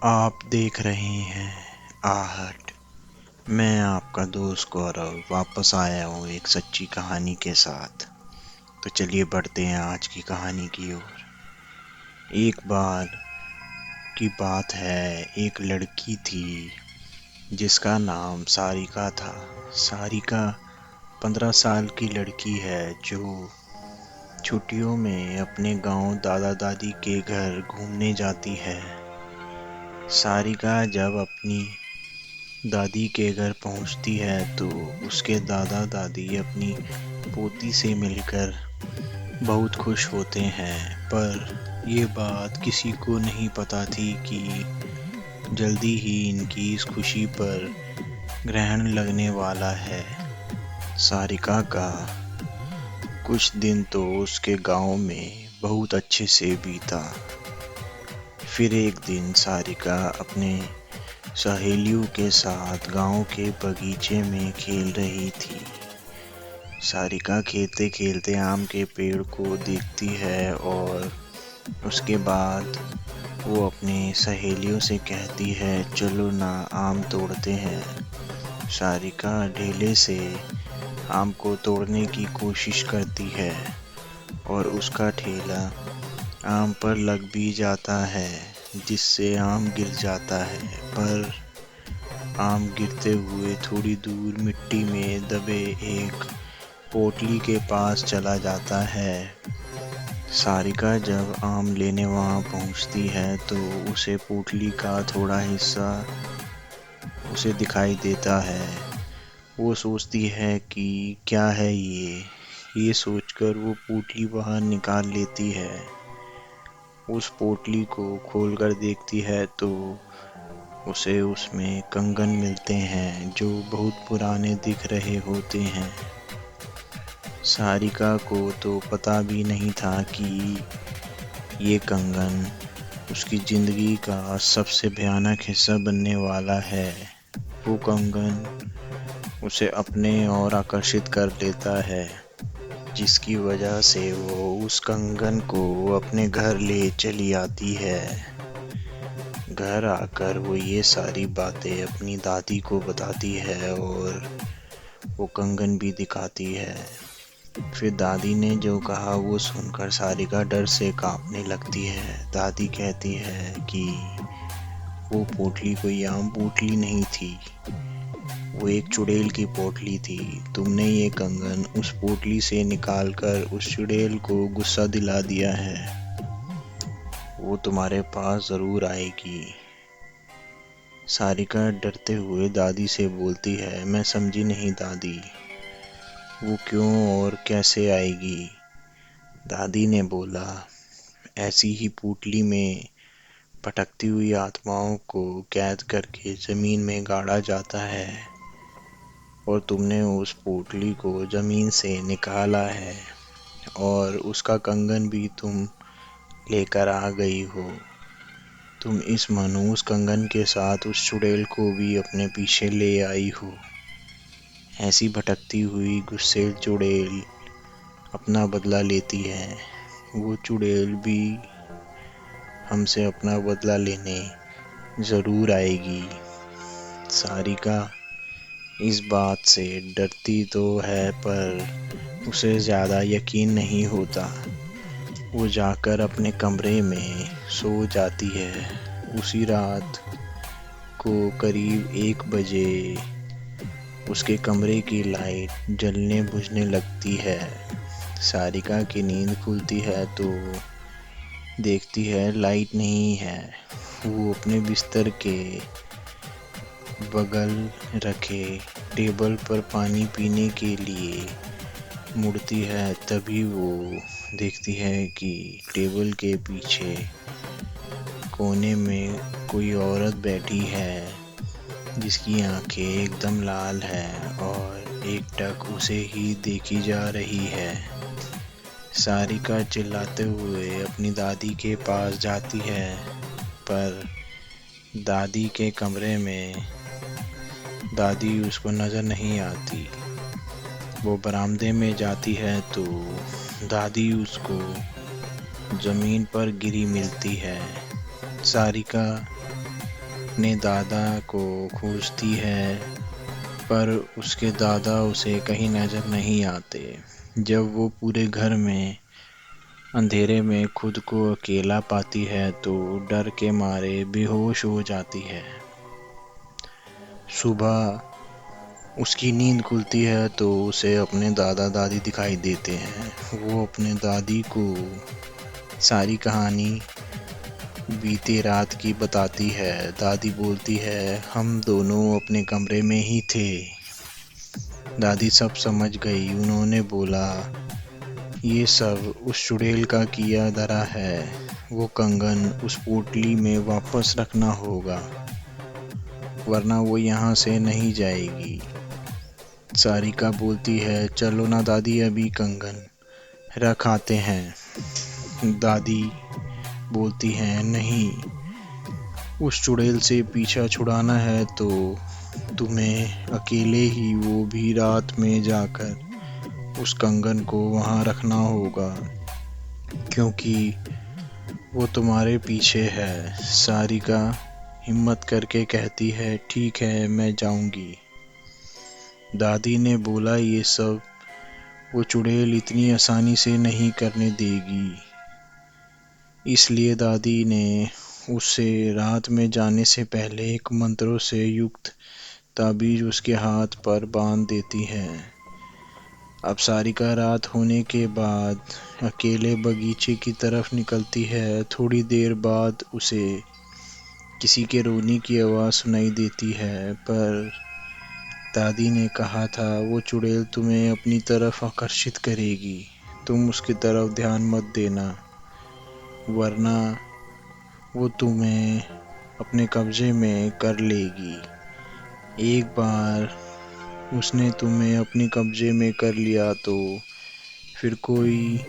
आप देख रहे हैं आहट। मैं आपका दोस्त गौरव वापस आया हूँ एक सच्ची कहानी के साथ। तो चलिए बढ़ते हैं आज की कहानी की ओर। एक बार की बात है, एक लड़की थी जिसका नाम सारिका था। सारिका 15 साल की लड़की है जो छुट्टियों में अपने गांव दादा दादी के घर घूमने जाती है। सारिका जब अपनी दादी के घर पहुंचती है तो उसके दादा दादी अपनी पोती से मिलकर बहुत खुश होते हैं, पर ये बात किसी को नहीं पता थी कि जल्दी ही इनकी इस खुशी पर ग्रहण लगने वाला है। सारिका का कुछ दिन तो उसके गांव में बहुत अच्छे से बीता। फिर एक दिन सारिका अपने सहेलियों के साथ गांव के बगीचे में खेल रही थी। सारिका खेलते खेलते आम के पेड़ को देखती है और उसके बाद वो अपने सहेलियों से कहती है, चलो ना आम तोड़ते हैं। सारिका ढेले से आम को तोड़ने की कोशिश करती है और उसका ठेला आम पर लग भी जाता है, जिससे आम गिर जाता है। पर आम गिरते हुए थोड़ी दूर मिट्टी में दबे एक पोटली के पास चला जाता है। सारिका जब आम लेने वहां पहुंचती है तो उसे पोटली का थोड़ा हिस्सा उसे दिखाई देता है। वो सोचती है कि क्या है ये सोचकर वो पोटली बाहर निकाल लेती है। उस पोटली को खोलकर देखती है तो उसे उसमें कंगन मिलते हैं जो बहुत पुराने दिख रहे होते हैं। सारिका को तो पता भी नहीं था कि ये कंगन उसकी जिंदगी का सबसे भयानक हिस्सा बनने वाला है। वो कंगन उसे अपने ओर आकर्षित कर लेता है, जिसकी वजह से वो उस कंगन को अपने घर ले चली आती है। घर आकर वो ये सारी बातें अपनी दादी को बताती है और वो कंगन भी दिखाती है। फिर दादी ने जो कहा वो सुनकर सारिका डर से कांपने लगती है। दादी कहती है कि वो पोटली कोई आम पोटली नहीं थी, वो एक चुड़ैल की पोटली थी। तुमने ये कंगन उस पोटली से निकालकर उस चुड़ैल को गुस्सा दिला दिया है। वो तुम्हारे पास जरूर आएगी। सारिका डरते हुए दादी से बोलती है, मैं समझी नहीं दादी, वो क्यों और कैसे आएगी? दादी ने बोला, ऐसी ही पोटली में भटकती हुई आत्माओं को कैद करके जमीन में गाड़ा जाता है और तुमने उस पोटली को जमीन से निकाला है और उसका कंगन भी तुम लेकर आ गई हो। तुम इस मनहूस कंगन के साथ उस चुड़ैल को भी अपने पीछे ले आई हो। ऐसी भटकती हुई गुस्सैल चुड़ैल अपना बदला लेती है। वो चुड़ैल भी हमसे अपना बदला लेने जरूर आएगी। सारिका इस बात से डरती तो है पर उसे ज्यादा यकीन नहीं होता। वो जाकर अपने कमरे में सो जाती है। उसी रात को करीब 1 बजे उसके कमरे की लाइट जलने बुझने लगती है। सारिका की नींद खुलती है तो देखती है लाइट नहीं है। वो अपने बिस्तर के बगल रखे टेबल पर पानी पीने के लिए मुड़ती है। तभी वो देखती है कि टेबल के पीछे कोने में कोई औरत बैठी है, जिसकी आंखें एकदम लाल है और एकटक उसे ही देखी जा रही है। सारिका चिल्लाते हुए अपनी दादी के पास जाती है, पर दादी के कमरे में दादी उसको नजर नहीं आती। वो बरामदे में जाती है तो दादी उसको जमीन पर गिरी मिलती है। सारिका अपने दादा को खोजती है, पर उसके दादा उसे कहीं नजर नहीं आते। जब वो पूरे घर में अंधेरे में खुद को अकेला पाती है तो डर के मारे बेहोश हो जाती है। सुबह उसकी नींद खुलती है तो उसे अपने दादा दादी दिखाई देते हैं। वो अपने दादी को सारी कहानी बीते रात की बताती है। दादी बोलती है, हम दोनों अपने कमरे में ही थे। दादी सब समझ गई। उन्होंने बोला, ये सब उस चुड़ैल का किया धरा है। वो कंगन उस पोटली में वापस रखना होगा, वरना वो यहाँ से नहीं जाएगी। सारिका बोलती है, चलो ना दादी, अभी कंगन रख आते हैं। दादी बोलती है, नहीं, उस चुड़ैल से पीछा छुड़ाना है तो तुम्हें अकेले ही, वो भी रात में जाकर उस कंगन को वहाँ रखना होगा, क्योंकि वो तुम्हारे पीछे है। सारिका हिम्मत करके कहती है, ठीक है, मैं जाऊंगी। दादी ने बोला, ये सब वो चुड़ैल इतनी आसानी से नहीं करने देगी। इसलिए दादी ने उसे रात में जाने से पहले एक मंत्रों से युक्त ताबीज उसके हाथ पर बांध देती है। अब सारिका रात होने के बाद अकेले बगीचे की तरफ निकलती है। थोड़ी देर बाद उसे किसी के रोने की आवाज़ सुनाई देती है, पर दादी ने कहा था, वो चुड़ैल तुम्हें अपनी तरफ आकर्षित करेगी। तुम उसकी तरफ ध्यान मत देना, वरना वो तुम्हें अपने कब्जे में कर लेगी। एक बार उसने तुम्हें अपने कब्जे में कर लिया तो फिर कोई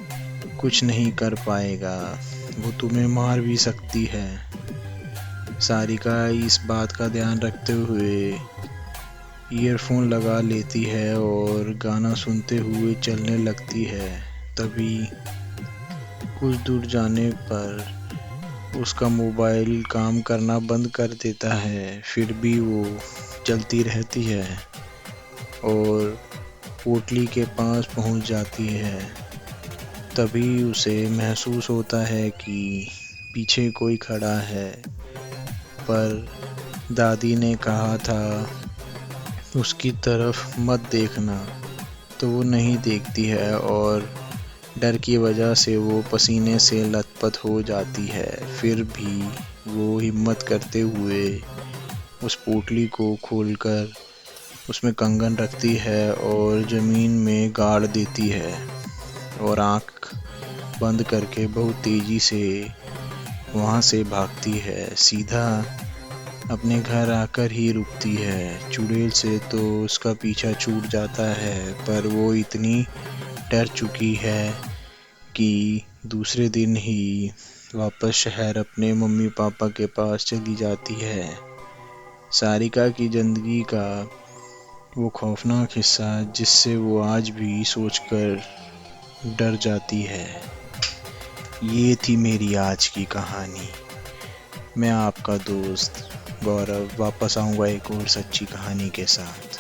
कुछ नहीं कर पाएगा। वो तुम्हें मार भी सकती है। सारिका इस बात का ध्यान रखते हुए ईयरफोन लगा लेती है और गाना सुनते हुए चलने लगती है। तभी कुछ दूर जाने पर उसका मोबाइल काम करना बंद कर देता है। फिर भी वो चलती रहती है और पोटली के पास पहुंच जाती है। तभी उसे महसूस होता है कि पीछे कोई खड़ा है, पर दादी ने कहा था उसकी तरफ मत देखना, तो वो नहीं देखती है और डर की वजह से वो पसीने से लथपथ हो जाती है। फिर भी वो हिम्मत करते हुए उस पोटली को खोलकर उसमें कंगन रखती है और ज़मीन में गाड़ देती है और आँख बंद करके बहुत तेज़ी से वहाँ से भागती है। सीधा अपने घर आकर ही रुकती है। चुड़ैल से तो उसका पीछा छूट जाता है, पर वो इतनी डर चुकी है कि दूसरे दिन ही वापस शहर अपने मम्मी पापा के पास चली जाती है। सारिका की ज़िंदगी का वो खौफनाक हिस्सा जिससे वो आज भी सोचकर डर जाती है। ये थी मेरी आज की कहानी। मैं आपका दोस्त गौरव वापस आऊँगा एक और सच्ची कहानी के साथ।